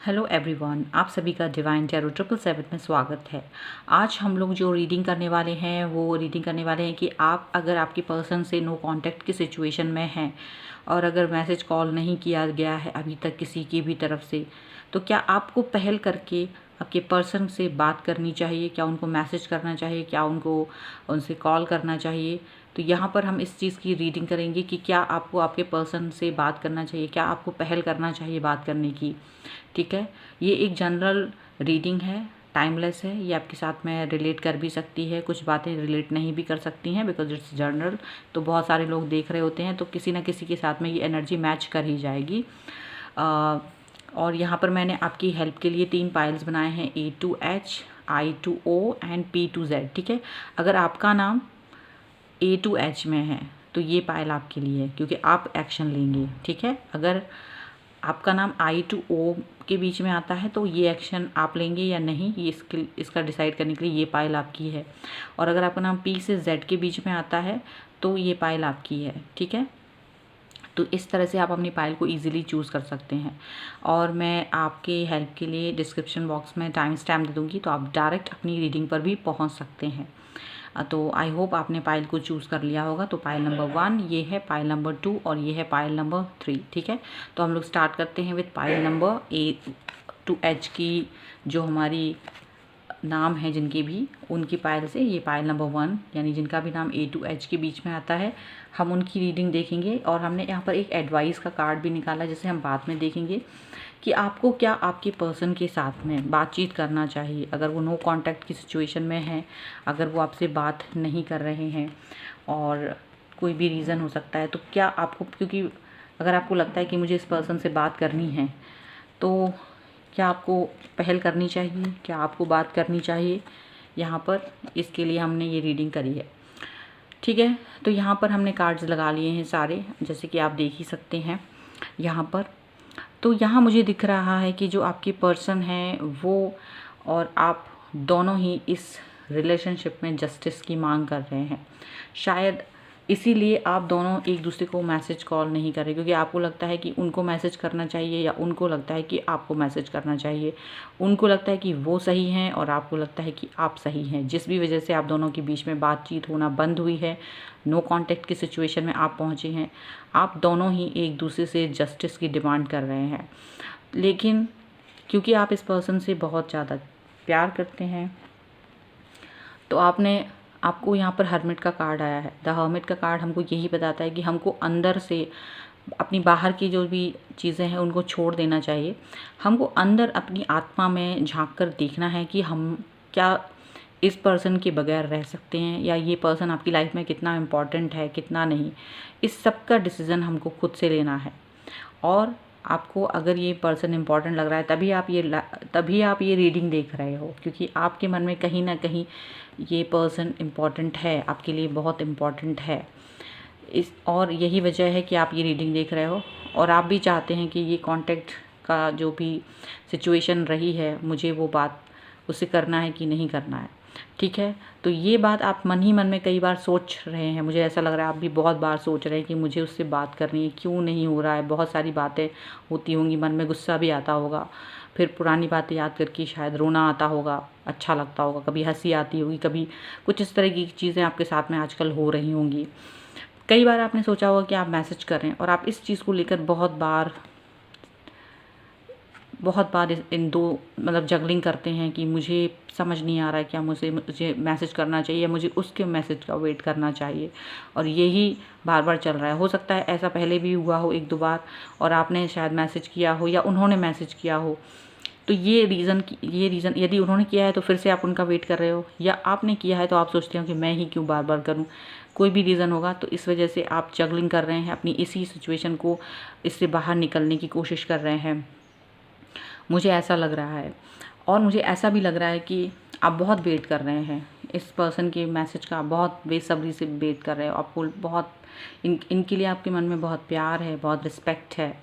Hello everyone, आप सभी का डिवाइन टैरो 777 में स्वागत है। आज हम लोग जो रीडिंग करने वाले हैं वो रीडिंग करने वाले हैं कि आप अगर आपके पर्सन से नो कांटेक्ट की सिचुएशन में हैं और अगर मैसेज कॉल नहीं किया गया है अभी तक किसी की भी तरफ से, तो क्या आपको पहल करके आपके पर्सन से बात करनी चाहिए, क्या उनको मैसेज करना चाहिए, क्या उनको उनसे कॉल करना चाहिए। तो यहाँ पर हम इस चीज़ की रीडिंग करेंगे कि क्या आपको आपके पर्सन से बात करना चाहिए, क्या आपको पहल करना चाहिए बात करने की। ठीक है, ये एक जनरल रीडिंग है, टाइमलेस है, ये आपके साथ में रिलेट कर भी सकती है, कुछ बातें रिलेट नहीं भी कर सकती हैं बिकॉज इट्स जनरल। तो बहुत सारे लोग देख रहे होते हैं तो किसी ना किसी के साथ में ये एनर्जी मैच कर ही जाएगी। और यहाँ पर मैंने आपकी हेल्प के लिए 3 पाइल्स बनाए हैं, A to H, I to O and P to Z। ठीक है, अगर आपका नाम A to H में है तो ये पाइल आपके लिए है क्योंकि आप एक्शन लेंगे। ठीक है, अगर आपका नाम I to O के बीच में आता है तो ये एक्शन आप लेंगे या नहीं, ये इसका डिसाइड करने के लिए ये पाइल आपकी है। और अगर आपका नाम P से Z के बीच में आता है तो ये पाइल आपकी है। ठीक है, तो इस तरह से आप अपनी पाइल को इजीली चूज़ कर सकते हैं। और मैं आपके हेल्प के लिए डिस्क्रिप्शन बॉक्स में टाइम स्टैम्प दे दूँगी तो आप डायरेक्ट अपनी रीडिंग पर भी पहुँच सकते हैं। तो आई होप आपने पाइल को चूज़ कर लिया होगा। तो पाइल नंबर 1 ये है, पाइल नंबर 2 और ये है पाइल नंबर 3। ठीक है, तो हम लोग स्टार्ट करते हैं with pile number A to H की, जो हमारी नाम है जिनके भी, उनकी पाइल से। ये पाइल नंबर 1 यानी जिनका भी नाम A to H के बीच में आता है, हम उनकी रीडिंग देखेंगे। और हमने यहाँ पर एक एडवाइस का कार्ड भी निकाला जिसे हम बाद में देखेंगे कि आपको क्या आपके पर्सन के साथ में बातचीत करना चाहिए अगर वो नो कांटेक्ट की सिचुएशन में है, अगर वो आपसे बात नहीं कर रहे हैं और कोई भी रीज़न हो सकता है। तो क्या आपको, क्योंकि अगर आपको लगता है कि मुझे इस पर्सन से बात करनी है तो क्या आपको पहल करनी चाहिए, क्या आपको बात करनी चाहिए, यहाँ पर इसके लिए हमने ये रीडिंग करी है। ठीक है, तो यहाँ पर हमने कार्ड्स लगा लिए हैं सारे, जैसे कि आप देख ही सकते हैं यहाँ पर। तो यहाँ मुझे दिख रहा है कि जो आपके पर्सन हैं वो और आप दोनों ही इस रिलेशनशिप में जस्टिस की मांग कर रहे हैं। शायद इसीलिए आप दोनों एक दूसरे को मैसेज कॉल नहीं कर रहे, क्योंकि आपको लगता है कि उनको मैसेज करना चाहिए या उनको लगता है कि आपको मैसेज करना चाहिए। उनको लगता है कि वो सही हैं और आपको लगता है कि आप सही हैं। जिस भी वजह से आप दोनों के बीच में बातचीत होना बंद हुई है, नो कांटेक्ट की सिचुएशन में आप पहुंचे हैं, आप दोनों ही एक दूसरे से जस्टिस की डिमांड कर रहे हैं। लेकिन क्योंकि आप इस पर्सन से बहुत ज़्यादा प्यार करते हैं तो आपको यहाँ पर हर्मिट का कार्ड आया है। द हर्मिट का कार्ड हमको यही बताता है कि हमको अंदर से अपनी बाहर की जो भी चीज़ें हैं उनको छोड़ देना चाहिए। हमको अंदर अपनी आत्मा में झांक कर देखना है कि हम क्या इस पर्सन के बगैर रह सकते हैं या ये पर्सन आपकी लाइफ में कितना इम्पॉर्टेंट है, कितना नहीं। इस सब का डिसीज़न हमको खुद से लेना है। और आपको अगर ये पर्सन इम्पॉर्टेंट लग रहा है तभी आप ये रीडिंग देख रहे हो, क्योंकि आपके मन में कहीं ना कहीं ये पर्सन इम्पॉर्टेंट है, आपके लिए बहुत इम्पॉर्टेंट है। और यही वजह है कि आप ये रीडिंग देख रहे हो और आप भी चाहते हैं कि ये कांटेक्ट का जो भी सिचुएशन रही है, मुझे वो बात उससे करना है कि नहीं करना है। ठीक है, तो ये बात आप मन ही मन में कई बार सोच रहे हैं। मुझे ऐसा लग रहा है आप भी बहुत बार सोच रहे हैं कि मुझे उससे बात करनी है, क्यों नहीं हो रहा है। बहुत सारी बातें होती होंगी, मन में गुस्सा भी आता होगा, फिर पुरानी बातें याद करके शायद रोना आता होगा, अच्छा लगता होगा, कभी हंसी आती होगी, कभी कुछ इस तरह की चीज़ें आपके साथ में आजकल हो रही होंगी। कई बार आपने सोचा होगा कि आप मैसेज करें और आप इस चीज़ को लेकर बहुत बार इन दो मतलब जगलिंग करते हैं कि मुझे समझ नहीं आ रहा है क्या मुझे मैसेज करना चाहिए या मुझे उसके मैसेज का वेट करना चाहिए, और यही बार बार चल रहा है। हो सकता है ऐसा पहले भी हुआ हो 1-2 बार और आपने शायद मैसेज किया हो या उन्होंने मैसेज किया हो। तो ये रीज़न यदि उन्होंने किया है तो फिर से आप उनका वेट कर रहे हो, या आपने किया है तो आप सोचते हो कि मैं ही क्यों बार बार करूं। कोई भी रीज़न होगा, तो इस वजह से आप जगलिंग कर रहे हैं अपनी इसी सिचुएशन को, इससे बाहर निकलने की कोशिश कर रहे हैं, मुझे ऐसा लग रहा है। और मुझे ऐसा भी लग रहा है कि आप बहुत वेट कर रहे हैं इस पर्सन के मैसेज का, बहुत बेसब्री से वेट कर रहे हो। आपको बहुत इनके लिए आपके मन में बहुत प्यार है, बहुत रिस्पेक्ट है,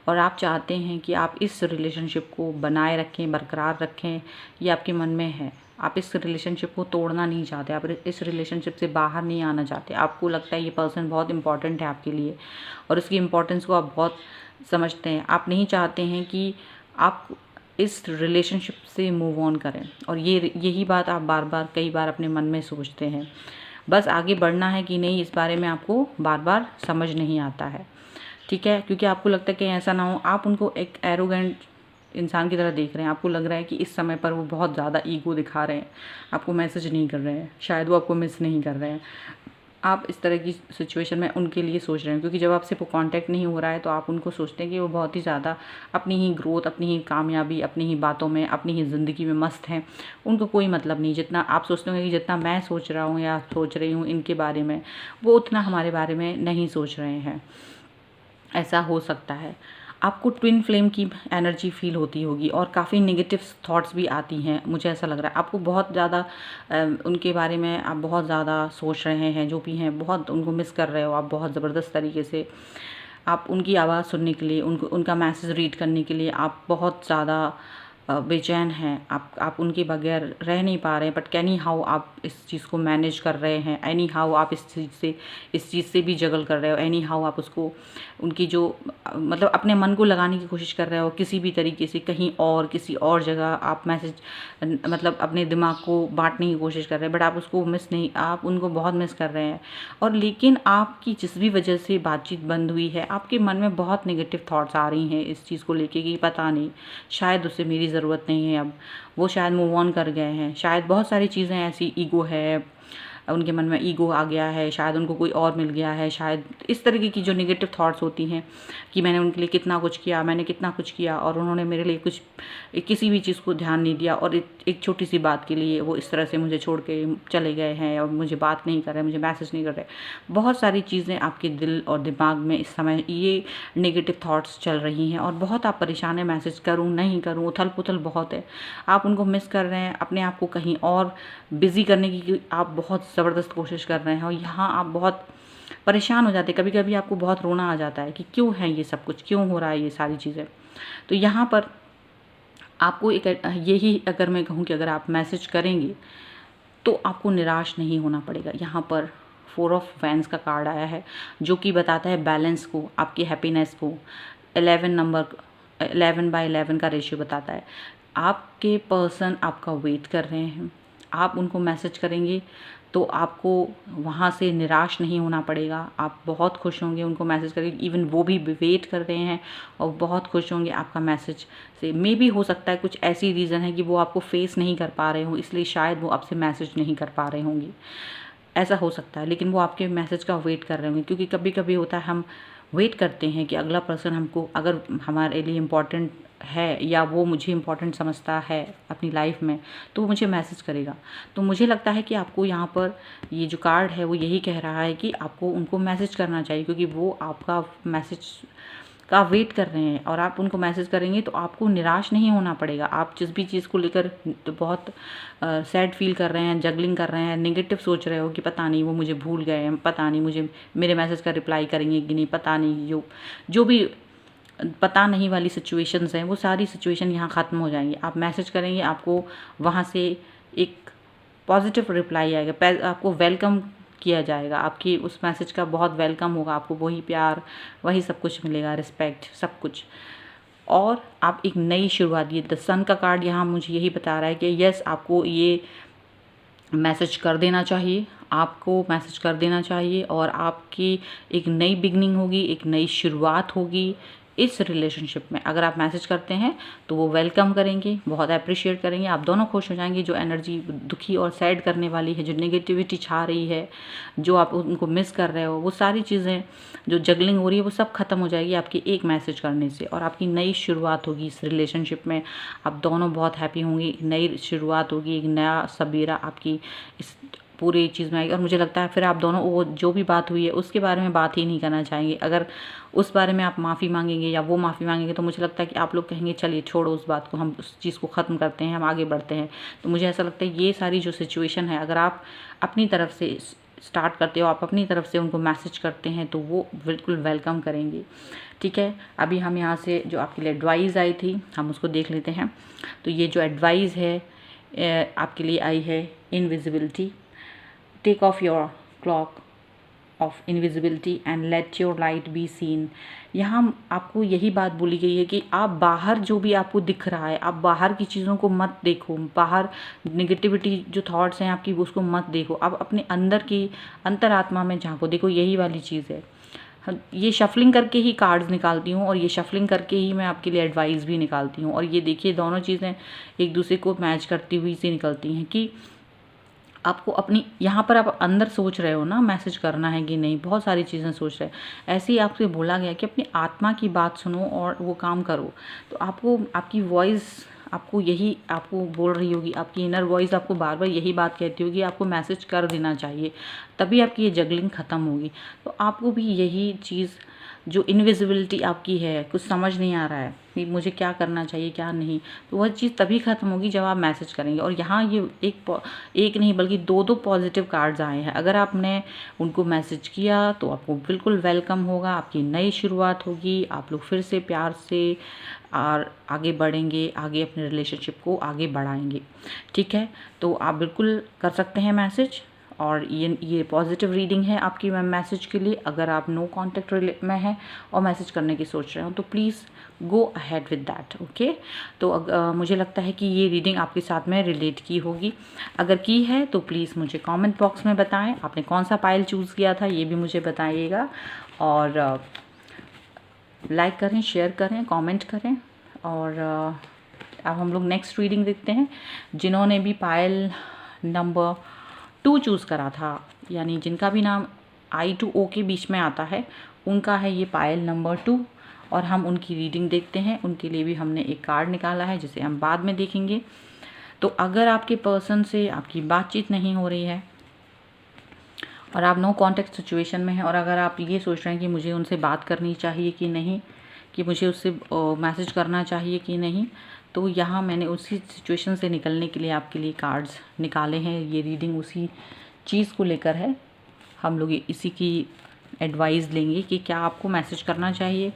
और आप चाहते हैं कि आप इस रिलेशनशिप को बनाए रखें, बरकरार रखें। ये आपके मन में है, आप इस रिलेशनशिप को तोड़ना नहीं चाहते, आप इस रिलेशनशिप से बाहर नहीं आना चाहते। आपको लगता है ये पर्सन बहुत इंपॉर्टेंट है आपके लिए और उसकी इम्पोर्टेंस को आप बहुत समझते हैं। आप नहीं चाहते हैं कि आप इस रिलेशनशिप से मूव ऑन करें। और यही बात आप बार बार कई बार अपने मन में सोचते हैं। बस आगे बढ़ना है कि नहीं, इस बारे में आपको बार बार समझ नहीं आता है, ठीक है, क्योंकि आपको लगता है कि ऐसा ना हो आप उनको एक एरोगेंट इंसान की तरह देख रहे हैं। आपको लग रहा है कि इस समय पर वो बहुत ज़्यादा ईगो दिखा रहे हैं, आपको मैसेज नहीं कर रहे हैं, शायद वो आपको मिस नहीं कर रहे हैं। आप इस तरह की सिचुएशन में उनके लिए सोच रहे हैं, क्योंकि जब आपसे वो कांटेक्ट नहीं हो रहा है तो आप उनको सोचते हैं कि वो बहुत ही ज़्यादा अपनी ही ग्रोथ, अपनी ही कामयाबी, अपनी ही बातों में, अपनी ही ज़िंदगी में मस्त हैं। उनको कोई मतलब नहीं, जितना आप सोचते होंगे कि जितना मैं सोच रहा हूँ या सोच रही हूँ इनके बारे में, वो उतना हमारे बारे में नहीं सोच रहे हैं। ऐसा हो सकता है। आपको ट्विन फ्लेम की एनर्जी फील होती होगी और काफ़ी नेगेटिव थॉट्स भी आती हैं, मुझे ऐसा लग रहा है। आपको बहुत ज़्यादा उनके बारे में आप बहुत ज़्यादा सोच रहे हैं, जो भी हैं, बहुत उनको मिस कर रहे हो आप बहुत ज़बरदस्त तरीके से। आप उनकी आवाज़ सुनने के लिए, उनका मैसेज रीड करने के लिए आप बहुत ज़्यादा बेचैन हैं। आप उनके बगैर रह नहीं पा रहे हैं, बट एनी हाउ आप इस चीज़ को मैनेज कर रहे हैं। एनी हाउ आप इस चीज़ से भी जगल कर रहे हो। एनी हाउ आप उसको उनकी जो मतलब अपने मन को लगाने की कोशिश कर रहे हो किसी भी तरीके से, कहीं और किसी और जगह आप मैसेज मतलब अपने दिमाग को बांटने की कोशिश कर रहे हैं, बट आप उसको मिस नहीं, आप उनको बहुत मिस कर रहे हैं। और लेकिन आपकी जिस भी वजह से बातचीत बंद हुई है, आपके मन में बहुत नेगेटिव थॉट्स आ रही हैं इस चीज़ को लेके कि पता नहीं, शायद उससे मेरी ज़रूरत नहीं है अब, वो शायद मूव ऑन कर गए हैं, शायद बहुत सारी चीज़ें ऐसी, ईगो है, उनके मन में ईगो आ गया है, शायद उनको कोई और मिल गया है, शायद इस तरीके की जो नेगेटिव थॉट्स होती हैं कि मैंने उनके लिए कितना कुछ किया, मैंने कितना कुछ किया और उन्होंने मेरे लिए कुछ किसी भी चीज़ को ध्यान नहीं दिया, और एक छोटी सी बात के लिए वो इस तरह से मुझे छोड़ के चले गए हैं और मुझे बात नहीं कर रहे, मुझे मैसेज नहीं कर रहे। बहुत सारी चीज़ें आपके दिल और दिमाग में इस समय ये नेगेटिव थॉट्स चल रही हैं और बहुत आप परेशान हैं, मैसेज करूँ नहीं करूँ, उथल पुथल बहुत है। आप उनको मिस कर रहे हैं, अपने आप को कहीं और बिज़ी करने की आप बहुत ज़बरदस्त कोशिश कर रहे हैं और यहाँ आप बहुत परेशान हो जाते हैं। कभी कभी आपको बहुत रोना आ जाता है कि क्यों है ये सब कुछ, क्यों हो रहा है ये सारी चीज़ें। तो यहाँ पर आपको एक यही अगर मैं कहूँ कि अगर आप मैसेज करेंगे तो आपको निराश नहीं होना पड़ेगा। यहाँ पर 4 ऑफ वैंड्स का कार्ड आया है जो कि बताता है बैलेंस को, आपकी हैप्पीनेस को। 11/11 का रेशियो बताता है। आपके पर्सन आपका वेट कर रहे हैं, आप उनको मैसेज करेंगे तो आपको वहाँ से निराश नहीं होना पड़ेगा। आप बहुत खुश होंगे उनको मैसेज करेंगे, इवन वो भी वेट कर रहे हैं और बहुत खुश होंगे आपका मैसेज से। मे भी हो सकता है कुछ ऐसी रीज़न है कि वो आपको फेस नहीं कर पा रहे हों, इसलिए शायद वो आपसे मैसेज नहीं कर पा रहे होंगे, ऐसा हो सकता है। लेकिन वो आपके मैसेज का वेट कर रहे होंगे, क्योंकि कभी कभी होता है हम वेट करते हैं कि अगला पर्सन हमको, अगर हमारे लिए इम्पॉर्टेंट है या वो मुझे इम्पॉर्टेंट समझता है अपनी लाइफ में, तो वो मुझे मैसेज करेगा। तो मुझे लगता है कि आपको यहाँ पर ये जो कार्ड है वो यही कह रहा है कि आपको उनको मैसेज करना चाहिए, क्योंकि वो आपका मैसेज का वेट कर रहे हैं और आप उनको मैसेज करेंगे तो आपको निराश नहीं होना पड़ेगा। आप जिस भी चीज़ को लेकर तो बहुत सैड फील कर रहे हैं, जगलिंग कर रहे हैं, नेगेटिव सोच रहे हो कि पता नहीं वो मुझे भूल गए हैं, पता नहीं मुझे मेरे मैसेज का रिप्लाई करेंगे कि नहीं, पता नहीं, जो भी पता नहीं वाली सिचुएशंस हैं वो सारी सिचुएशन यहाँ ख़त्म हो जाएंगी। आप मैसेज करेंगे, आपको वहाँ से एक पॉजिटिव रिप्लाई आएगा, आपको वेलकम किया जाएगा, आपकी उस मैसेज का बहुत वेलकम होगा, आपको वही प्यार, वही सब कुछ मिलेगा, रिस्पेक्ट, सब कुछ। और आप एक नई शुरुआत, ये द सन का कार्ड यहाँ मुझे यही बता रहा है कि यस, आपको ये मैसेज कर देना चाहिए, आपको मैसेज कर देना चाहिए और आपकी एक नई बिगनिंग होगी, एक नई शुरुआत होगी इस रिलेशनशिप में। अगर आप मैसेज करते हैं तो वो वेलकम करेंगे, बहुत अप्रिशिएट करेंगे, आप दोनों खुश हो जाएंगे। जो एनर्जी दुखी और सैड करने वाली है, जो नेगेटिविटी छा रही है, जो आप उनको मिस कर रहे हो, वो सारी चीज़ें जो जगलिंग हो रही है वो सब खत्म हो जाएगी आपकी एक मैसेज करने से, और आपकी नई शुरुआत होगी इस रिलेशनशिप में। आप दोनों बहुत हैप्पी होंगे, एक नई शुरुआत होगी, एक नया सबेरा आपकी इस पूरी चीज़ में आएगी। और मुझे लगता है फिर आप दोनों वो जो भी बात हुई है उसके बारे में बात ही नहीं करना चाहेंगे। अगर उस बारे में आप माफ़ी मांगेंगे या वो माफ़ी मांगेंगे तो मुझे लगता है कि आप लोग कहेंगे चलिए छोड़ो उस बात को, हम उस चीज़ को ख़त्म करते हैं, हम आगे बढ़ते हैं। तो मुझे ऐसा लगता है ये सारी जो सिचुएशन है, अगर आप अपनी तरफ से स्टार्ट करते हो, आप अपनी तरफ से उनको मैसेज करते हैं तो वो बिल्कुल वेलकम करेंगे। ठीक है, अभी हम यहाँ से जो आपके लिए एडवाइस आई थी हम उसको देख लेते हैं। तो ये जो एडवाइस है आपके लिए आई है, invisibility, take off your cloak of invisibility and let your light be seen. यहाँ आपको यही बात बोली गई है कि आप बाहर जो भी आपको दिख रहा है, आप बाहर की चीज़ों को मत देखो, बाहर निगेटिविटी जो थॉट्स हैं आपकी उसको मत देखो, आप अपने अंदर की अंतरात्मा में झांको, देखो यही वाली चीज़ है। ये शफलिंग करके ही कार्ड्स निकालती हूँ और ये शफलिंग करके ही मैं आपके लिए एडवाइस भी निकालती हूँ, और ये देखिए दोनों चीज़ें एक दूसरे को मैच करती हुई से निकलती हैं कि आपको अपनी यहाँ पर आप अंदर सोच रहे हो ना मैसेज करना है कि नहीं, बहुत सारी चीज़ें सोच रहे हैं। ऐसे ही आपसे बोला गया कि अपनी आत्मा की बात सुनो और वो काम करो। तो आपको आपकी वॉइस आपको यही आपको बोल रही होगी, आपकी इनर वॉइस आपको बार बार यही बात कहती होगी आपको मैसेज कर देना चाहिए, तभी आपकी ये जगलिंग ख़त्म होगी। तो आपको भी यही चीज़ जो इनविजिबिलिटी आपकी है, कुछ समझ नहीं आ रहा है कि मुझे क्या करना चाहिए क्या नहीं, तो वह चीज़ तभी ख़त्म होगी जब आप मैसेज करेंगे। और यहाँ ये एक नहीं बल्कि दो पॉजिटिव कार्ड्स आए हैं। अगर आपने उनको मैसेज किया तो आपको बिल्कुल वेलकम होगा, आपकी नई शुरुआत होगी, आप लोग फिर से प्यार से और आगे बढ़ेंगे, आगे अपने रिलेशनशिप को आगे बढ़ाएंगे। ठीक है, तो आप बिल्कुल कर सकते हैं मैसेज, और ये पॉजिटिव रीडिंग है आपकी मैसेज के लिए। अगर आप नो कॉन्टैक्ट में हैं और मैसेज करने की सोच रहे हो तो please go ahead with that. Okay, तो मुझे लगता है कि ये रीडिंग आपके साथ में रिलेट की होगी। अगर की है तो प्लीज़ मुझे कमेंट बॉक्स में बताएं, आपने कौन सा पाइल चूज़ किया था ये भी मुझे बताइएगा, और लाइक करें, शेयर करें, कमेंट करें। और अब हम लोग नेक्स्ट रीडिंग देखते हैं। जिन्होंने भी पाइल नंबर 2 चूज़ करा था, यानी जिनका भी नाम I to O के बीच में आता है, उनका है ये पाइल नंबर 2, और हम उनकी रीडिंग देखते हैं। उनके लिए भी हमने एक कार्ड निकाला है जिसे हम बाद में देखेंगे। तो अगर आपके पर्सन से आपकी बातचीत नहीं हो रही है और आप नो कॉन्टैक्ट सिचुएशन में हैं, और अगर आप ये सोच रहे हैं कि मुझे उनसे बात करनी चाहिए कि नहीं, कि मुझे उससे मैसेज करना चाहिए कि नहीं, तो यहाँ मैंने उसी सिचुएशन से निकलने के लिए आपके लिए कार्ड्स निकाले हैं। ये रीडिंग उसी चीज़ को लेकर है, हम लोग इसी की एडवाइस लेंगे कि क्या आपको मैसेज करना चाहिए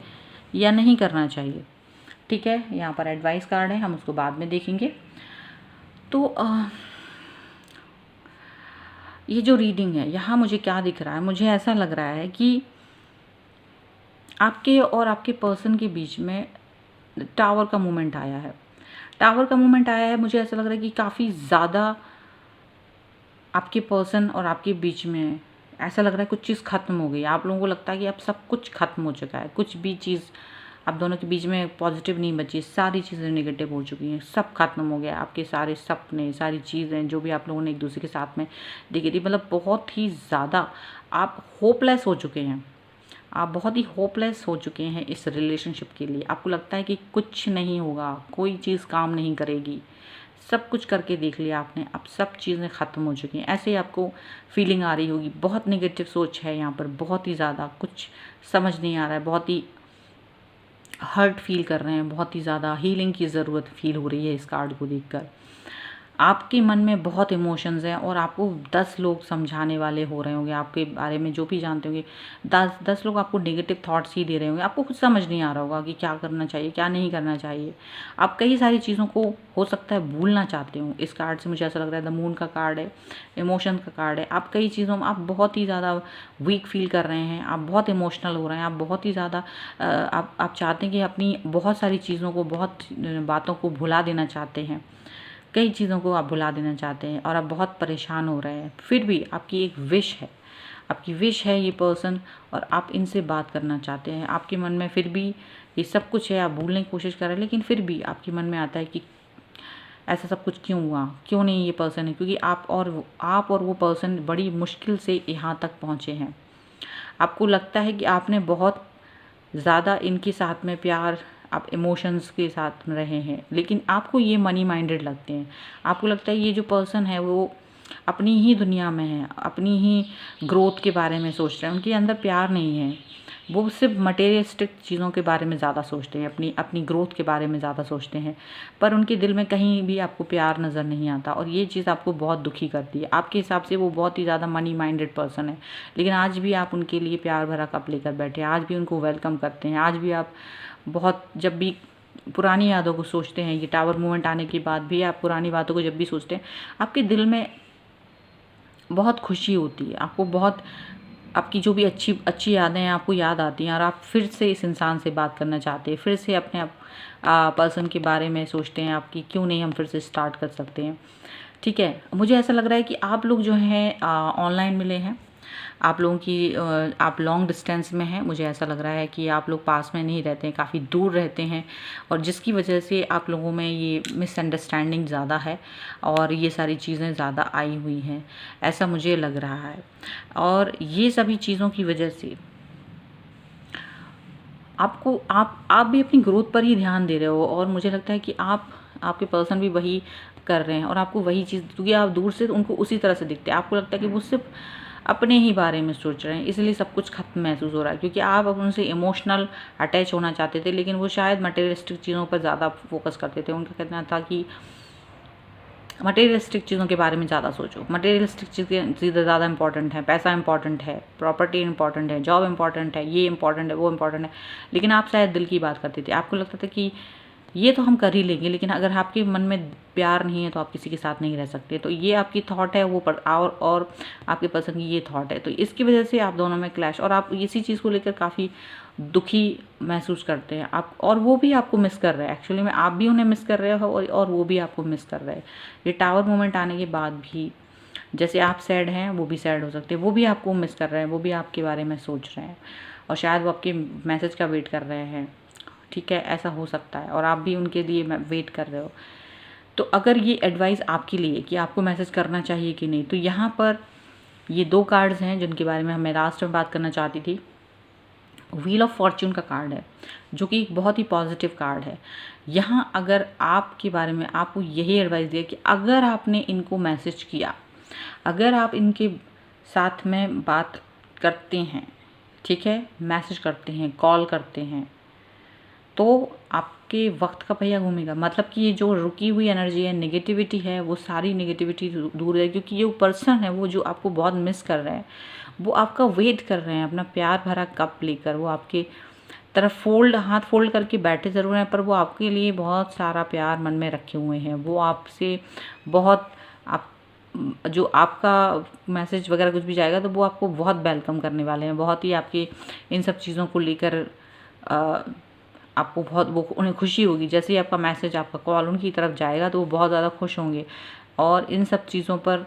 या नहीं करना चाहिए। ठीक है, यहाँ पर एडवाइस कार्ड है, हम उसको बाद में देखेंगे। तो ये जो रीडिंग है यहाँ मुझे क्या दिख रहा है, मुझे ऐसा लग रहा है कि आपके और आपके पर्सन के बीच में टावर का मूवमेंट आया है। टावर का मूवमेंट आया है, मुझे ऐसा लग रहा है कि काफ़ी ज़्यादा आपके पर्सन और आपके बीच में ऐसा लग रहा है कुछ चीज़ ख़त्म हो गई। आप लोगों को लगता है कि अब सब कुछ ख़त्म हो चुका है, कुछ भी चीज़ आप दोनों के बीच में पॉजिटिव नहीं बची, सारी चीज़ें नेगेटिव हो चुकी हैं, सब खत्म हो गया। आपके सारे सपने, सारी चीज़ें जो भी आप लोगों ने एक दूसरे के साथ में देखी थी, मतलब बहुत ही ज़्यादा आप होपलेस हो चुके हैं, आप बहुत ही होपलेस हो चुके हैं इस रिलेशनशिप के लिए। आपको लगता है कि कुछ नहीं होगा, कोई चीज़ काम नहीं करेगी, सब कुछ करके देख लिया आपने, अब सब चीज़ें ख़त्म हो चुकी हैं, ऐसे ही आपको फीलिंग आ रही होगी। बहुत नेगेटिव सोच है यहाँ पर, बहुत ही ज़्यादा कुछ समझ नहीं आ रहा है, बहुत ही हर्ट फील कर रहे हैं, बहुत ही ज़्यादा हीलिंग की ज़रूरत फील हो रही है इस कार्ड को देखकर। आपके मन में बहुत इमोशंस हैं और आपको 10 लोग समझाने वाले हो रहे होंगे, आपके बारे में जो भी जानते होंगे 10 लोग आपको नेगेटिव थॉट्स ही दे रहे होंगे। आपको कुछ समझ नहीं आ रहा होगा कि क्या करना चाहिए क्या नहीं करना चाहिए। आप कई सारी चीज़ों को हो सकता है भूलना चाहते हो। इस कार्ड से मुझे ऐसा लग रहा है, द मून का कार्ड है, इमोशंस का कार्ड है। आप कई चीज़ों में आप बहुत ही ज़्यादा वीक फील कर रहे हैं, आप बहुत इमोशनल हो रहे हैं, आप बहुत ही ज़्यादा आप चाहते हैं कि अपनी बहुत सारी चीज़ों को, बहुत बातों को भुला देना चाहते हैं, कई चीज़ों को आप भुला देना चाहते हैं और आप बहुत परेशान हो रहे हैं। फिर भी आपकी एक विश है, आपकी विश है ये पर्सन, और आप इनसे बात करना चाहते हैं। आपके मन में फिर भी ये सब कुछ है, आप भूलने की कोशिश कर रहे हैं, लेकिन फिर भी आपके मन में आता है कि ऐसा सब कुछ क्यों हुआ, क्यों नहीं ये पर्सन है, क्योंकि आप और वो पर्सन बड़ी मुश्किल से यहाँ तक पहुँचे हैं। आपको लगता है कि आपने बहुत ज़्यादा इनके साथ में प्यार, आप इमोशंस के साथ में रहे हैं, लेकिन आपको ये मनी माइंडेड लगते हैं। आपको लगता है ये जो पर्सन है वो अपनी ही दुनिया में है, अपनी ही ग्रोथ के बारे में सोच रहे हैं, उनके अंदर प्यार नहीं है, वो सिर्फ मटेरियलिस्टिक चीज़ों के बारे में ज़्यादा सोचते हैं, अपनी ग्रोथ के बारे में ज़्यादा सोचते हैं, पर उनके दिल में कहीं भी आपको प्यार नज़र नहीं आता, और ये चीज़ आपको बहुत दुखी करती है। आपके हिसाब से वो बहुत ही ज़्यादा मनी माइंडेड पर्सन है, लेकिन आज भी आप उनके लिए प्यार भरा कप लेकर बैठे हैं, आज भी उनको वेलकम करते हैं, आज भी आप बहुत, जब भी पुरानी यादों को सोचते हैं, ये टावर मूवमेंट आने के बाद भी आप पुरानी बातों को जब भी सोचते हैं, आपके दिल में बहुत खुशी होती है, आपको बहुत आपकी जो भी अच्छी अच्छी यादें हैं आपको याद आती हैं और आप फिर से इस इंसान से बात करना चाहते हैं, फिर से अपने पर्सन के बारे में सोचते हैं आपकी क्यों नहीं हम फिर से स्टार्ट कर सकते हैं। ठीक है, मुझे ऐसा लग रहा है कि आप लोग जो हैं ऑनलाइन मिले हैं, आप लोगों की आप लॉन्ग डिस्टेंस में हैं। मुझे ऐसा लग रहा है कि आप लोग पास में नहीं रहते हैं, काफ़ी दूर रहते हैं और जिसकी वजह से आप लोगों में ये मिसअंडरस्टैंडिंग ज़्यादा है और ये सारी चीज़ें ज़्यादा आई हुई हैं, ऐसा मुझे लग रहा है। और ये सभी चीज़ों की वजह से आपको आप भी अपनी ग्रोथ पर ही ध्यान दे रहे हो और मुझे लगता है कि आपके पर्सन भी वही कर रहे हैं और आपको वही चीज़, क्योंकि आप दूर से उनको उसी तरह से दिखते हैं, आपको लगता है कि वो सिर्फ अपने ही बारे में सोच रहे हैं, इसलिए सब कुछ खत्म महसूस हो रहा है, क्योंकि आप अब उनसे इमोशनल अटैच होना चाहते थे लेकिन वो शायद मटेरियलिस्टिक चीज़ों पर ज़्यादा फोकस करते थे। उनका कहना था कि मटेरियलिस्टिक चीज़ों के बारे में ज़्यादा सोचो, मटेरियलिस्टिक चीज़ें ज़्यादा इंपॉर्टेंट है, पैसा इंपॉर्टेंट है, प्रॉपर्टी इंपॉर्टेंट है, जॉब इंपॉर्टेंट है, ये इंपॉर्टेंट है, वो इंपॉर्टेंट है। लेकिन आप शायद दिल की बात करते थे, आपको लगता था कि ये तो हम कर ही लेंगे, लेकिन अगर आपके मन में प्यार नहीं है तो आप किसी के साथ नहीं रह सकते। तो ये आपकी थॉट है, वो और आपके पर्सन की ये थॉट है, तो इसकी वजह से आप दोनों में क्लैश और आप इसी चीज़ को लेकर काफ़ी दुखी महसूस करते हैं आप, और वो भी आपको मिस कर रहे हैं। एक्चुअली में आप भी उन्हें मिस कर रहे हो और वो भी आपको मिस कर रहे हैं। ये टावर मोमेंट आने के बाद भी जैसे आप सैड हैं वो भी सैड हो सकते हैं, वो भी आपको मिस कर रहे हैं, वो भी आपके बारे में सोच रहे हैं और शायद वो आपके मैसेज का वेट कर रहे हैं। ठीक है, ऐसा हो सकता है और आप भी उनके लिए वेट कर रहे हो। तो अगर ये एडवाइस आपके लिए कि आपको मैसेज करना चाहिए कि नहीं, तो यहाँ पर ये 2 कार्ड्स हैं जिनके बारे में मैं लास्ट में बात करना चाहती थी। व्हील ऑफ फॉर्च्यून का कार्ड है जो कि एक बहुत ही पॉजिटिव कार्ड है। यहाँ अगर आपके बारे में आपको यही एडवाइस दिया कि अगर आपने इनको मैसेज किया, अगर आप इनके साथ में बात करते हैं, ठीक है, मैसेज करते हैं, कॉल करते हैं, तो आपके वक्त का पहिया घूमेगा। मतलब कि ये जो रुकी हुई एनर्जी है, नेगेटिविटी है, वो सारी नेगेटिविटी दूर है, क्योंकि ये पर्सन है वो जो आपको बहुत मिस कर रहे हैं, वो आपका वेट कर रहे हैं अपना प्यार भरा कप लेकर। वो आपके तरफ हाथ फोल्ड करके बैठे ज़रूर हैं, पर वो आपके लिए बहुत सारा प्यार मन में रखे हुए हैं। वो आपसे बहुत आप जो आपका मैसेज वगैरह कुछ भी जाएगा तो वो आपको बहुत वेलकम करने वाले हैं, बहुत ही आपकी इन सब चीज़ों को लेकर आपको बहुत वो उन्हें खुशी होगी। जैसे ही आपका मैसेज, आपका कॉल उनकी तरफ जाएगा तो वो बहुत ज़्यादा खुश होंगे और इन सब चीज़ों पर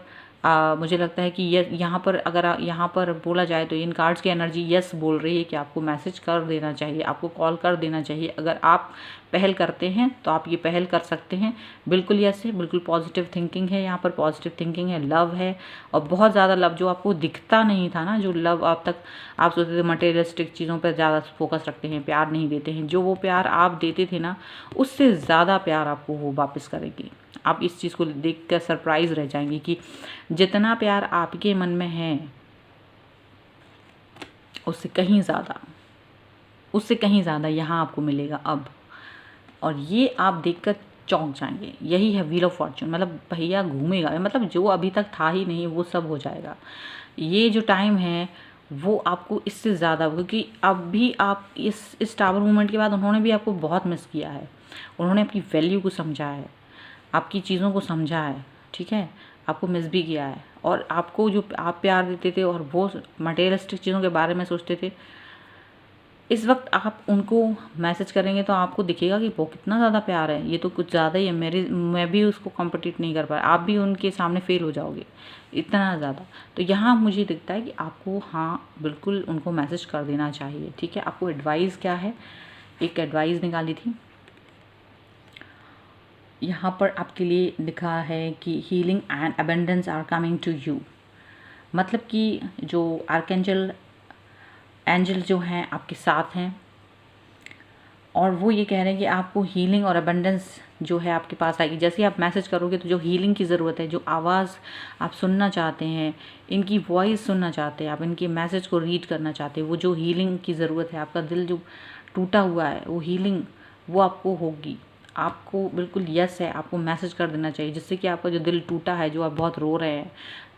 मुझे लगता है कि ये यहाँ पर अगर यहाँ पर बोला जाए तो इन कार्ड्स की एनर्जी यस बोल रही है कि आपको मैसेज कर देना चाहिए, आपको कॉल कर देना चाहिए। अगर आप पहल करते हैं तो आप ये पहल कर सकते हैं। बिल्कुल यस है, बिल्कुल पॉजिटिव थिंकिंग है, यहाँ पर पॉजिटिव थिंकिंग है, लव है और बहुत ज़्यादा लव जो आपको दिखता नहीं था ना, जो लव आप तक आप सोचते थे मटेरियलिस्टिक चीज़ों पर ज़्यादा फोकस रखते हैं, प्यार नहीं देते हैं, जो वो प्यार आप देते थे ना उससे ज़्यादा प्यार आपको वो वापस करेगी। आप इस चीज़ को देखकर सरप्राइज रह जाएंगे कि जितना प्यार आपके मन में है उससे कहीं ज़्यादा यहाँ आपको मिलेगा अब, और ये आप देखकर चौंक जाएंगे। यही है व्हील ऑफ फॉर्च्यून, मतलब भैया घूमेगा, मतलब जो अभी तक था ही नहीं वो सब हो जाएगा। ये जो टाइम है वो आपको इससे ज़्यादा, क्योंकि अब भी आप इस टावर मूवमेंट के बाद उन्होंने भी आपको बहुत मिस किया है, उन्होंने अपनी वैल्यू को समझा है, आपकी चीज़ों को समझा है, ठीक है, आपको मिस भी किया है और आपको जो आप प्यार देते थे और वो मटेरियलिस्टिक चीज़ों के बारे में सोचते थे, इस वक्त आप उनको मैसेज करेंगे तो आपको दिखेगा कि वो कितना ज़्यादा प्यार है, ये तो कुछ ज़्यादा ही है, मैं भी उसको कॉम्पिटिट नहीं कर पाया, आप भी उनके सामने फेल हो जाओगे इतना ज़्यादा। तो यहाँ मुझे दिखता है कि आपको हाँ बिल्कुल उनको मैसेज कर देना चाहिए। ठीक है, आपको एडवाइस क्या है, एक एडवाइस निकाली थी यहाँ पर आपके लिए लिखा है कि healing and abundance are coming to you. मतलब कि जो एंजल जो हैं आपके साथ हैं और वो ये कह रहे हैं कि आपको हीलिंग और अबेंडेंस जो है आपके पास आएगी। जैसे आप मैसेज करोगे तो जो हीलिंग की ज़रूरत है, जो आवाज़ आप सुनना चाहते हैं, इनकी वॉइस सुनना चाहते हैं, आप इनके मैसेज को रीड करना चाहते हैं, वो जो हीलिंग की ज़रूरत है, आपका दिल जो टूटा हुआ है वो हीलिंग वो आपको होगी। आपको बिल्कुल यस है, आपको मैसेज कर देना चाहिए जिससे कि आपका जो दिल टूटा है, जो आप बहुत रो रहे हैं,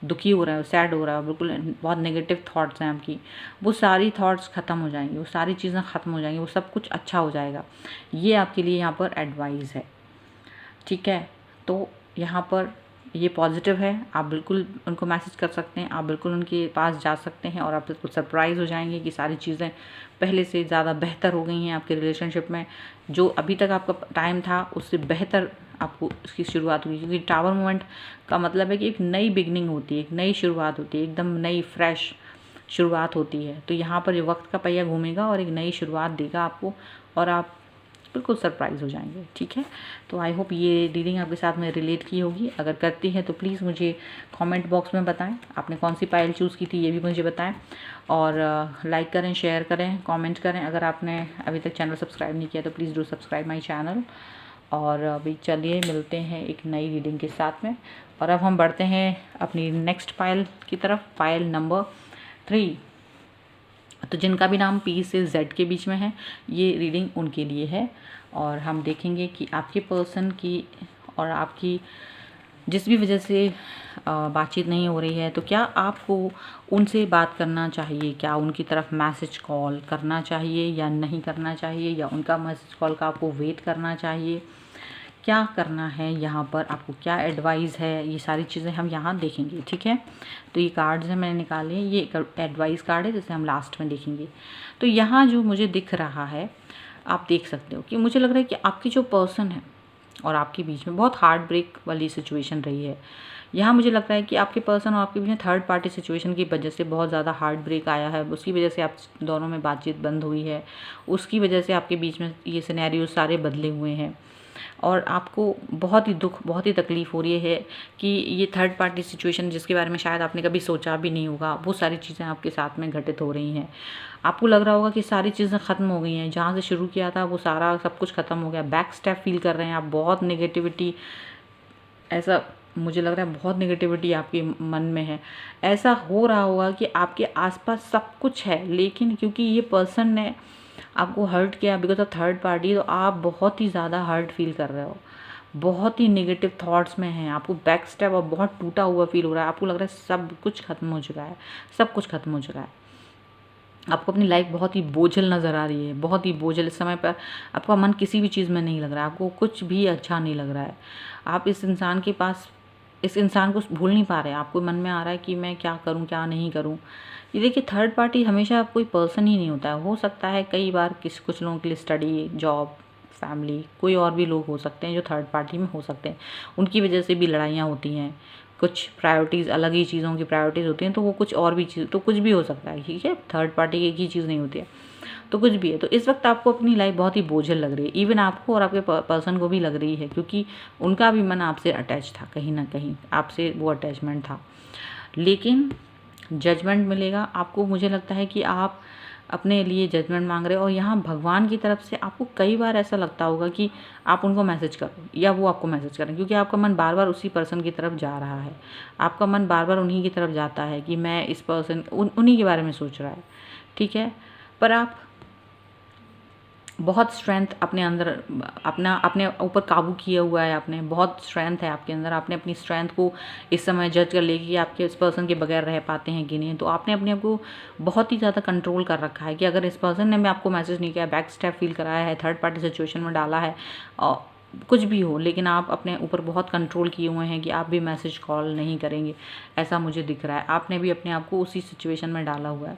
दुखी हो रहे हैं, सैड हो रहा है, बिल्कुल बहुत नेगेटिव थॉट्स हैं आपकी, वो सारी थॉट्स ख़त्म हो जाएंगी, वो सारी चीज़ें ख़त्म हो जाएंगी, वो सब कुछ अच्छा हो जाएगा। ये आपके लिए यहाँ पर एडवाइस है। ठीक है, तो यहाँ पर ये पॉजिटिव है। आप बिल्कुल उनको मैसेज कर सकते हैं, आप बिल्कुल उनके पास जा सकते हैं और आप बिल्कुल सरप्राइज़ हो जाएंगे कि सारी चीज़ें पहले से ज़्यादा बेहतर हो गई हैं आपके रिलेशनशिप में। जो अभी तक आपका टाइम था उससे बेहतर आपको उसकी शुरुआत हुई, क्योंकि टावर मोमेंट का मतलब है कि एक नई बिगनिंग होती है, एक नई शुरुआत होती है, एकदम नई फ्रेश शुरुआत होती है। तो यहाँ पर ये वक्त का पहिया घूमेगा और एक नई शुरुआत देगा आपको और आप बिल्कुल सरप्राइज़ हो जाएंगे। ठीक है, तो आई होप ये रीडिंग आपके साथ में रिलेट की होगी। अगर करती है तो प्लीज़ मुझे कमेंट बॉक्स में बताएं आपने कौन सी पायल चूज़ की थी, ये भी मुझे बताएं। और लाइक करें, शेयर करें, कमेंट करें। अगर आपने अभी तक चैनल सब्सक्राइब नहीं किया तो please do subscribe my channel. और अभी चलिए मिलते हैं एक नई रीडिंग के साथ में। और अब हम बढ़ते हैं अपनी नेक्स्ट पायल की तरफ, पायल नंबर 3। तो जिनका भी नाम पी से जेड के बीच में है, ये रीडिंग उनके लिए है। और हम देखेंगे कि आपके पर्सन की और आपकी जिस भी वजह से बातचीत नहीं हो रही है, तो क्या आपको उनसे बात करना चाहिए, क्या उनकी तरफ मैसेज कॉल करना चाहिए या नहीं करना चाहिए, या उनका मैसेज कॉल का आपको वेट करना चाहिए, क्या करना है, यहाँ पर आपको क्या एडवाइस है, ये सारी चीज़ें हम यहाँ देखेंगे। ठीक है, तो ये कार्ड्स हैं मैंने निकाले हैं, ये एडवाइस कार्ड है जिसे हम लास्ट में देखेंगे। तो यहाँ जो मुझे दिख रहा है, आप देख सकते हो कि मुझे लग रहा है कि आपकी जो पर्सन है और आपके बीच में बहुत हार्ट ब्रेक वाली सिचुएशन रही है। यहाँ मुझे लगता है कि आपके पर्सन और आपके बीच में थर्ड पार्टी सिचुएशन की वजह से बहुत ज़्यादा हार्ट ब्रेक आया है, उसकी वजह से आप दोनों में बातचीत बंद हुई है, उसकी वजह से आपके बीच में ये सिनेरियो सारे बदले हुए हैं और आपको बहुत ही दुख, बहुत ही तकलीफ़ हो रही है कि ये थर्ड पार्टी सिचुएशन जिसके बारे में शायद आपने कभी सोचा भी नहीं होगा, वो सारी चीज़ें आपके साथ में घटित हो रही हैं। आपको लग रहा होगा कि सारी चीज़ें ख़त्म हो गई हैं, जहाँ से शुरू किया था वो सारा सब कुछ ख़त्म हो गया। बैक स्टेप फील कर रहे हैं आप, बहुत नेगेटिविटी, ऐसा मुझे लग रहा है बहुत नेगेटिविटी आपके मन में है। ऐसा हो रहा होगा कि आपके आसपास सब कुछ है, लेकिन क्योंकि ये पर्सन ने आपको हर्ट किया बिकॉज ऑफ थर्ड पार्टी, तो आप बहुत ही ज़्यादा हर्ट फील कर रहे हो, बहुत ही नेगेटिव थॉट्स में हैं, आपको बैक स्टेप और बहुत टूटा हुआ फील हो रहा है। आपको लग रहा है सब कुछ ख़त्म हो चुका है, सब कुछ ख़त्म हो चुका है। आपको अपनी लाइफ बहुत ही बोझल नज़र आ रही है, बहुत ही बोझल। इस समय पर आपका मन किसी भी चीज़ में नहीं लग रहा है, आपको कुछ भी अच्छा नहीं लग रहा है। आप इस इंसान के पास, इस इंसान को भूल नहीं पा रहे हैं। आपको मन में आ रहा है कि मैं क्या करूं, क्या नहीं करूं। ये देखिए, थर्ड पार्टी हमेशा कोई पर्सन ही नहीं होता है, हो सकता है कई बार कुछ लोगों के लिए स्टडी, जॉब, फैमिली, कोई और भी लोग हो सकते हैं जो थर्ड पार्टी में हो सकते हैं। उनकी वजह से भी लड़ाइयाँ होती हैं, कुछ प्रायोरिटीज़, अलग ही चीज़ों की प्रायोरिटीज़ होती हैं, तो वो कुछ और भी चीज़, तो कुछ भी हो सकता है। ठीक है, थर्ड पार्टी की एक ही चीज़ नहीं होती है, तो कुछ भी है। तो इस वक्त आपको अपनी लाइफ बहुत ही बोझल लग रही है, इवन आपको और आपके पर्सन को भी लग रही है, क्योंकि उनका भी मन आपसे अटैच था, कहीं ना कहीं आपसे वो अटैचमेंट था। लेकिन जजमेंट मिलेगा आपको। मुझे लगता है कि आप अपने लिए जजमेंट मांग रहे हो, और यहाँ भगवान की तरफ से आपको कई बार ऐसा लगता होगा कि आप उनको मैसेज करो या वो आपको मैसेज करें, क्योंकि आपका मन बार बार उसी पर्सन की तरफ जा रहा है। आपका मन बार बार उन्हीं की तरफ जाता है कि मैं इस पर्सन, उन्हीं के बारे में सोच रहा है। ठीक है, पर आप बहुत स्ट्रेंथ अपने अंदर, अपने ऊपर काबू किया हुआ है आपने, बहुत स्ट्रेंथ है आपके अंदर। आपने अपनी स्ट्रेंथ को इस समय जज कर लिया कि आपके इस पर्सन के बगैर रह पाते हैं कि नहीं। तो आपने अपने आप को बहुत ही ज़्यादा कंट्रोल कर रखा है कि अगर इस पर्सन ने मैं आपको मैसेज नहीं किया, बैक स्टेप फील कराया है, थर्ड पार्टी सिचुएशन में डाला है, और कुछ भी हो, लेकिन आप अपने ऊपर बहुत कंट्रोल किए हुए हैं कि आप भी मैसेज कॉल नहीं करेंगे, ऐसा मुझे दिख रहा है। आपने भी अपने आप को उसी सिचुएशन में डाला हुआ है।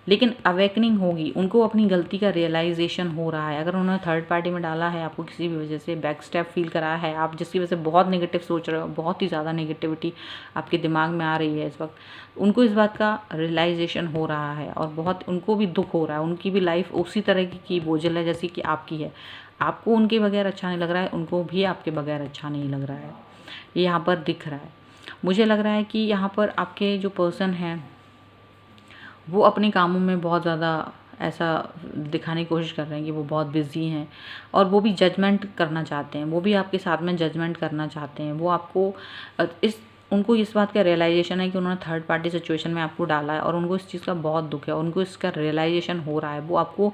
लेकिन अवेकनिंग होगी, उनको अपनी गलती का रियलाइजेशन हो रहा है। अगर उन्होंने थर्ड पार्टी में डाला है, आपको किसी भी वजह से बैक स्टेप फील कराया है, आप जिसकी वजह से बहुत नेगेटिव सोच रहे हो, बहुत ही ज़्यादा नेगेटिविटी आपके दिमाग में आ रही है इस वक्त, उनको इस बात का रियलाइजेशन हो रहा है और बहुत उनको भी दुख हो रहा है। उनकी भी लाइफ उसी तरह की बोझल है जैसी कि आपकी है। आपको उनके बगैर अच्छा नहीं लग रहा है, उनको भी आपके बगैर अच्छा नहीं लग रहा है, ये यहाँ पर दिख रहा है। मुझे लग रहा है कि यहाँ पर आपके जो पर्सन हैं वो अपने कामों में बहुत ज़्यादा ऐसा दिखाने की कोशिश कर रहे हैं कि वो बहुत बिज़ी हैं, और वो भी जजमेंट करना चाहते हैं, वो भी आपके साथ में जजमेंट करना चाहते हैं। वो आपको उनको इस बात का रियलाइजेशन है कि उन्होंने थर्ड पार्टी सिचुएशन में आपको डाला है, और उनको इस चीज़ का बहुत दुख है, उनको इसका रियलाइजेशन हो रहा है। वो आपको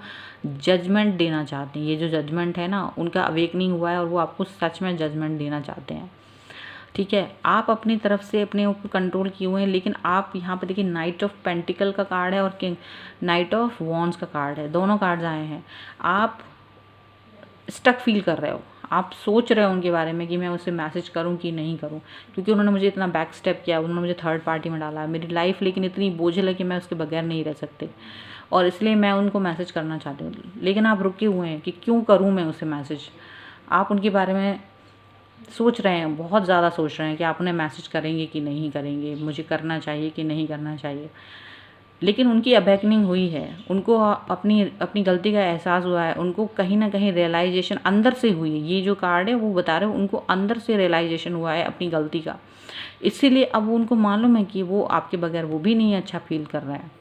जजमेंट देना चाहते हैं, ये जो जजमेंट है ना, उनका अवेकनिंग हुआ है और वो आपको सच में जजमेंट देना चाहते हैं। ठीक है, आप अपनी तरफ से अपने ऊपर कंट्रोल किए हुए हैं, लेकिन आप यहाँ पे देखिए, नाइट ऑफ पेंटिकल का कार्ड है और किंग नाइट ऑफ वॉन्ड्स का कार्ड है, दोनों कार्ड्स आए हैं। आप स्टक फील कर रहे हो, आप सोच रहे हो उनके बारे में कि मैं उसे मैसेज करूं कि नहीं करूं, क्योंकि उन्होंने मुझे इतना बैक स्टेप किया, उन्होंने मुझे थर्ड पार्टी में डाला। मेरी लाइफ लेकिन इतनी बोझिल है कि मैं उसके बगैर नहीं रह सकती, और इसलिए मैं उनको मैसेज करना चाहती हूँ। लेकिन आप रुके हुए हैं कि क्यों करूँ मैं उसे मैसेज। आप उनके बारे में सोच रहे हैं, बहुत ज़्यादा सोच रहे हैं कि आप उन्हें मैसेज करेंगे कि नहीं करेंगे, मुझे करना चाहिए कि नहीं करना चाहिए। लेकिन उनकी अवेकनिंग हुई है, उनको अपनी अपनी गलती का एहसास हुआ है, उनको कहीं ना कहीं रियलाइजेशन अंदर से हुई है। ये जो कार्ड है वो बता रहे हो उनको अंदर से रियलाइजेशन हुआ है अपनी गलती का, इसीलिए अब उनको मालूम है कि वो आपके बगैर वो भी नहीं अच्छा फील कर रहा है।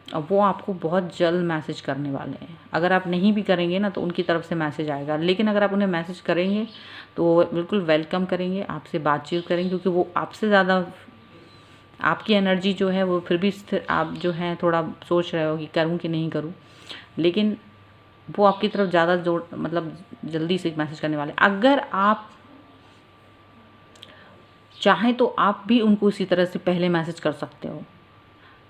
अब वो आपको बहुत जल्द मैसेज करने वाले हैं। अगर आप नहीं भी करेंगे ना तो उनकी तरफ से मैसेज आएगा, लेकिन अगर आप उन्हें मैसेज करेंगे तो वो बिल्कुल वेलकम करेंगे, आपसे बातचीत करेंगे, क्योंकि वो आपसे ज़्यादा आपकी एनर्जी जो है वो फिर भी स्थिर, आप जो है थोड़ा सोच रहे हो कि करूं कि नहीं करूं, लेकिन वो आपकी तरफ ज़्यादा जोर मतलब जल्दी से मैसेज करने वाले। अगर आप चाहें तो आप भी उनको इसी तरह से पहले मैसेज कर सकते हो,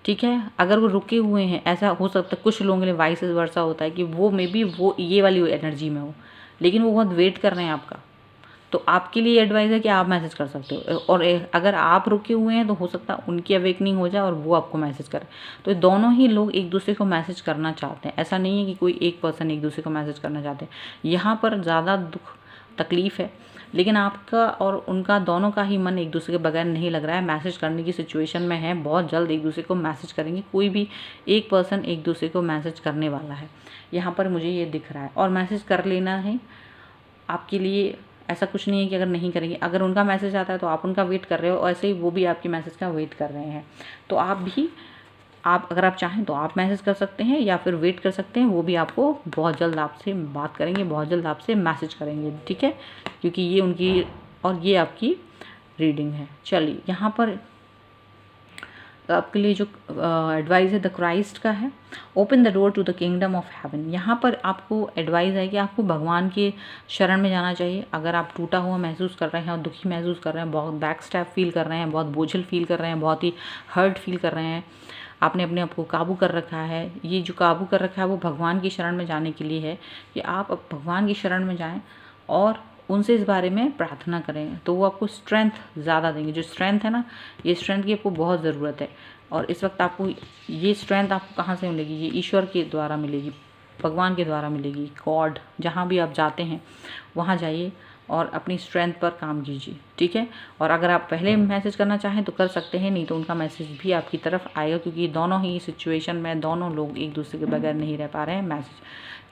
ठीक है। अगर वो रुके हुए हैं, ऐसा हो सकता है कुछ लोगों के लिए वाइस वर्सा होता है कि वो मे बी वो ये वाली एनर्जी में हो, लेकिन वो बहुत वेट कर रहे हैं आपका, तो आपके लिए एडवाइस है कि आप मैसेज कर सकते हो। और अगर आप रुके हुए हैं तो हो सकता है उनकी अवेकनिंग हो जाए और वो आपको मैसेज करे। तो दोनों ही लोग एक दूसरे को मैसेज करना चाहते हैं, ऐसा नहीं है कि कोई एक पर्सन एक दूसरे को मैसेज करना चाहते हैं। यहाँ पर ज़्यादा दुख तकलीफ़ है, लेकिन आपका और उनका दोनों का ही मन एक दूसरे के बगैर नहीं लग रहा है, मैसेज करने की सिचुएशन में है। बहुत जल्द एक दूसरे को मैसेज करेंगे, कोई भी एक पर्सन एक दूसरे को मैसेज करने वाला है, यहाँ पर मुझे ये दिख रहा है। और मैसेज कर लेना है आपके लिए, ऐसा कुछ नहीं है कि अगर नहीं करेंगे। अगर उनका मैसेज आता है तो आप उनका वेट कर रहे हो, ऐसे ही वो भी आपके मैसेज का वेट कर रहे हैं। तो आप अगर आप चाहें तो आप मैसेज कर सकते हैं या फिर वेट कर सकते हैं, वो भी आपको बहुत जल्द आपसे बात करेंगे, बहुत जल्द आपसे मैसेज करेंगे, ठीक है। क्योंकि ये उनकी और ये आपकी रीडिंग है। चलिए, यहाँ पर आपके लिए जो एडवाइस है द क्राइस्ट का है, open the door to the kingdom of heaven. यहाँ पर आपको एडवाइस है कि आपको भगवान के शरण में जाना चाहिए। अगर आप टूटा हुआ महसूस कर रहे हैं और दुखी महसूस कर रहे हैं, बहुत बैक स्टैप फील कर रहे हैं, बहुत बोझिल फील कर रहे हैं, बहुत ही हर्ट फील कर रहे हैं, आपने अपने आप को काबू कर रखा है, ये जो काबू कर रखा है वो भगवान की शरण में जाने के लिए है कि आप अब भगवान की शरण में जाएँ और उनसे इस बारे में प्रार्थना करें, तो वो आपको स्ट्रेंथ ज़्यादा देंगे। जो स्ट्रेंथ है ना, ये स्ट्रेंथ की आपको बहुत ज़रूरत है। और इस वक्त आपको ये स्ट्रेंथ आपको कहाँ से मिलेगी? ये ईश्वर के द्वारा मिलेगी, भगवान के द्वारा मिलेगी, गॉड। जहाँ भी आप जाते हैं वहाँ जाइए और अपनी स्ट्रेंथ पर काम कीजिए, ठीक है। और अगर आप पहले मैसेज करना चाहें तो कर सकते हैं, नहीं तो उनका मैसेज भी आपकी तरफ आएगा, क्योंकि दोनों ही सिचुएशन में दोनों लोग एक दूसरे के बगैर नहीं रह पा रहे हैं। मैसेज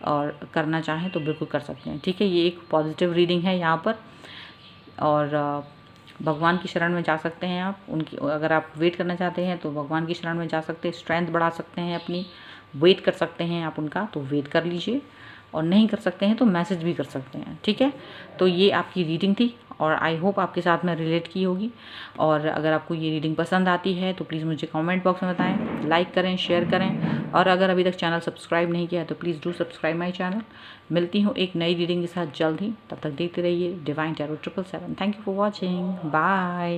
और करना चाहें तो बिल्कुल कर सकते हैं, ठीक है। ये एक पॉजिटिव रीडिंग है यहाँ पर। और भगवान की शरण में जा सकते हैं आप उनकी। अगर आप वेट करना चाहते हैं तो भगवान की शरण में जा सकते हैं, स्ट्रेंथ बढ़ा सकते हैं अपनी, वेट कर सकते हैं आप उनका, तो वेट कर लीजिए। और नहीं कर सकते हैं तो मैसेज भी कर सकते हैं, ठीक है। तो ये आपकी रीडिंग थी और आई होप आपके साथ में रिलेट की होगी। और अगर आपको ये रीडिंग पसंद आती है तो प्लीज़ मुझे कमेंट बॉक्स में बताएं, लाइक करें, शेयर करें। और अगर अभी तक चैनल सब्सक्राइब नहीं किया है तो please do subscribe my channel. मिलती हूँ एक नई रीडिंग के साथ जल्द ही, तब तक देखते रहिए divine tarot 777। Thank you for watching, bye.